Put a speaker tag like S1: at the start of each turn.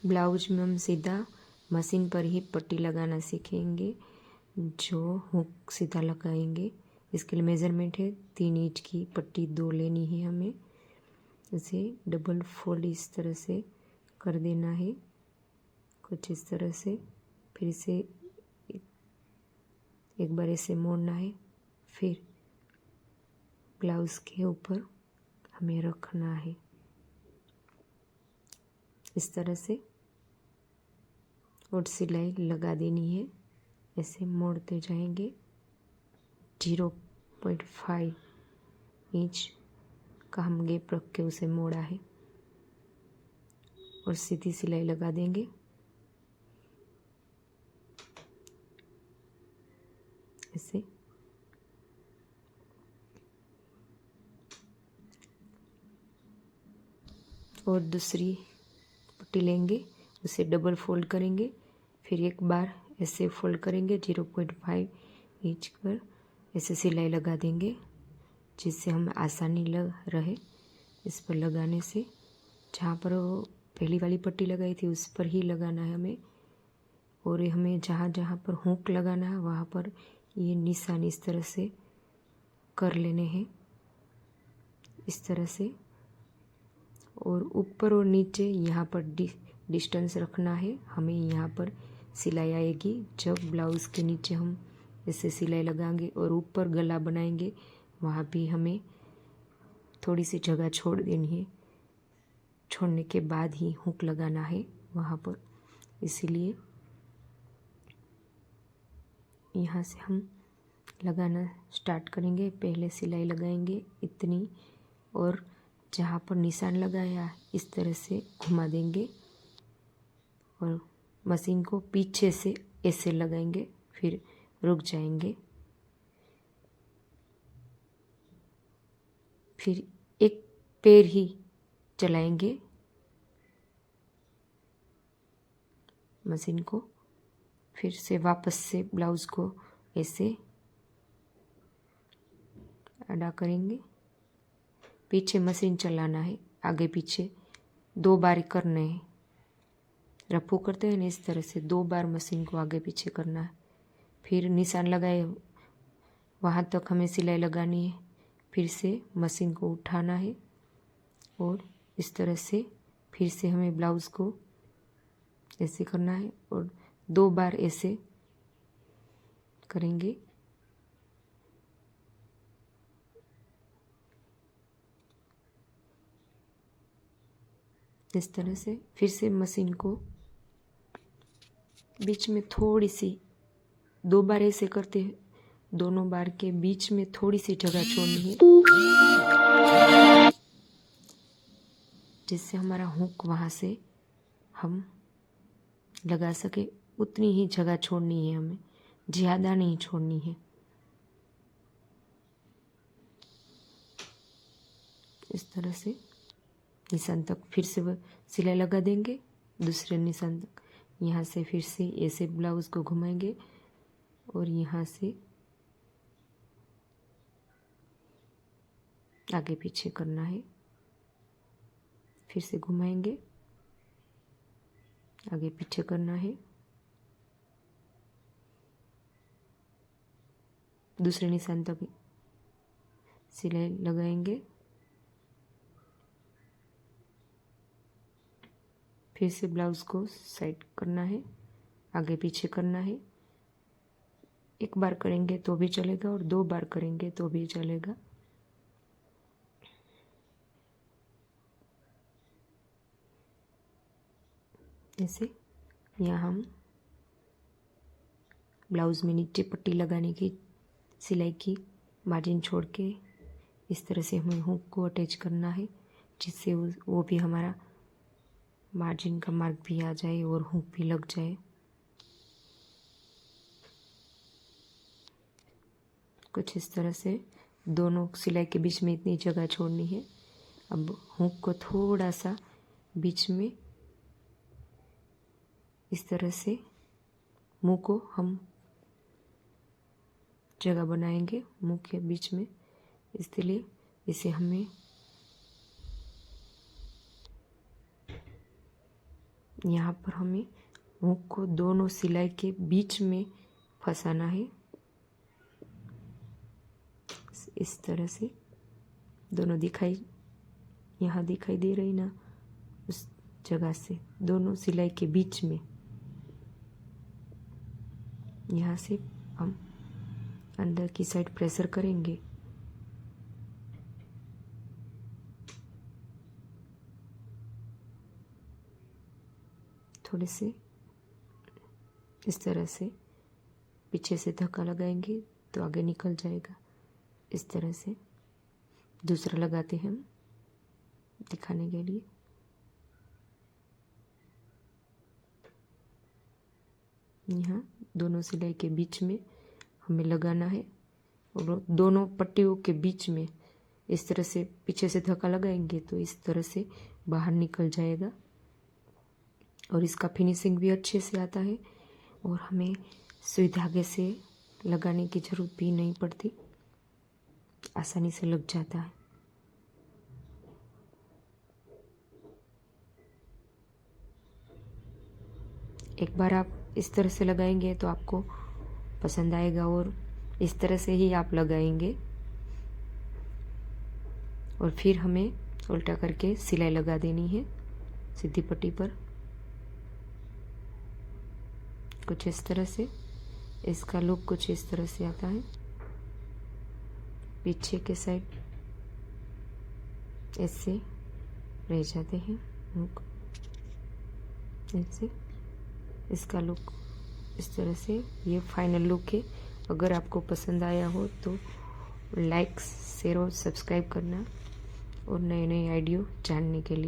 S1: Blouse में हम सीधा मशीन पर ही पट्टी लगाना सीखेंगे, जो हुक सीधा लगाएंगे। इसके लिए मेज़रमेंट है 3 इंच की पट्टी 2 लेनी है हमें। इसे डबल फोल्ड इस तरह से कर देना है, कुछ इस तरह से। फिर इसे एक बार ऐसे मोड़ना है, फिर ब्लाउज़ के ऊपर हमें रखना है इस तरह से, और सिलाई लगा देनी है। ऐसे मोड़ते जाएंगे। 0.5 इंच का हम गैप रख के उसे मोड़ा है और सीधी सिलाई लगा देंगे। ऐसे और दूसरी पट्टी लेंगे, उसे डबल फोल्ड करेंगे, फिर एक बार ऐसे फोल्ड करेंगे 0.5 इंच पर ऐसे सिलाई लगा देंगे, जिससे हमें आसानी लग रहे इस पर लगाने से। जहाँ पर वो पहली वाली पट्टी लगाई थी उस पर ही लगाना है हमें, और हमें जहाँ जहाँ पर हुक लगाना है वहाँ पर ये निशान इस तरह से कर लेने हैं, इस तरह से। और ऊपर और नीचे यहाँ पर डिस्टेंस रखना है हमें। यहाँ पर सिलाई आएगी जब ब्लाउज़ के नीचे हम ऐसे सिलाई लगाएंगे, और ऊपर गला बनाएंगे वहाँ भी हमें थोड़ी सी जगह छोड़ देनी है। छोड़ने के बाद ही हुक लगाना है वहाँ पर, इसीलिए यहाँ से हम लगाना स्टार्ट करेंगे। पहले सिलाई लगाएंगे इतनी, और जहाँ पर निशान लगाया इस तरह से घुमा देंगे और मशीन को पीछे से ऐसे लगाएंगे, फिर रुक जाएंगे। फिर एक पैर ही चलाएंगे मशीन को, फिर से वापस से ब्लाउज़ को ऐसे अड़ा करेंगे। पीछे मशीन चलाना है, आगे पीछे 2 बार करने हैं। रफू करते हैं ना इस तरह से 2 बार मशीन को आगे पीछे करना है। फिर निशान लगाए वहाँ तक हमें सिलाई लगानी है, फिर से मशीन को उठाना है और इस तरह से फिर से हमें ब्लाउज़ को ऐसे करना है, और 2 बार ऐसे करेंगे। इस तरह से फिर से मशीन को बीच में थोड़ी सी 2 बार ऐसे करते हैं, दोनों बार के बीच में थोड़ी सी जगह छोड़नी है, जिससे हमारा हुक वहाँ से हम लगा सके। उतनी ही जगह छोड़नी है हमें, ज़्यादा नहीं छोड़नी है। इस तरह से निशान तक फिर से सिलाई लगा देंगे, दूसरे निशान तक। यहाँ से फिर से ऐसे ब्लाउज़ को घुमाएंगे और यहाँ से आगे पीछे करना है। फिर से घुमाएंगे, आगे पीछे करना है। दूसरे निशान तक सिलाई लगाएंगे, फिर से ब्लाउज़ को साइड करना है, आगे पीछे करना है। एक बार करेंगे तो भी चलेगा और 2 बार करेंगे तो भी चलेगा। ऐसे यहाँ हम ब्लाउज़ में नीचे पट्टी लगाने की सिलाई की मार्जिन छोड़ के इस तरह से हमें हुक को अटैच करना है, जिससे वो भी हमारा मार्जिन का मार्क भी आ जाए और हुक भी लग जाए। कुछ इस तरह से दोनों सिलाई के बीच में इतनी जगह छोड़नी है। अब हुक को थोड़ा सा बीच में इस तरह से मुंह को हम जगह बनाएंगे मुंह के बीच में, इसलिए इसे हमें यहाँ पर हमें हुक को दोनों सिलाई के बीच में फंसाना है। इस तरह से दोनों यहाँ दिखाई दे रही ना, उस जगह से दोनों सिलाई के बीच में यहाँ से हम अंदर की साइड प्रेशर करेंगे। थोड़े से इस तरह से पीछे से धक्का लगाएंगे तो आगे निकल जाएगा। इस तरह से दूसरा लगाते हैं हम दिखाने के लिए। यहाँ दोनों सिलाई के बीच में हमें लगाना है और दोनों पट्टियों के बीच में इस तरह से पीछे से धक्का लगाएंगे तो इस तरह से बाहर निकल जाएगा और इसका फिनिशिंग भी अच्छे से आता है और हमें सुई धागे से लगाने की ज़रूरत भी नहीं पड़ती, आसानी से लग जाता है। एक बार आप इस तरह से लगाएंगे तो आपको पसंद आएगा और इस तरह से ही आप लगाएंगे और फिर हमें उल्टा करके सिलाई लगा देनी है सीधी पट्टी पर। कुछ इस तरह से इसका लुक कुछ इस तरह से आता है। पीछे के साइड ऐसे रह जाते हैं हुक, ऐसे इसका लुक इस तरह से। ये फाइनल लुक है। अगर आपको पसंद आया हो तो लाइक शेयर और सब्सक्राइब करना और नए नए आइडिया जानने के लिए।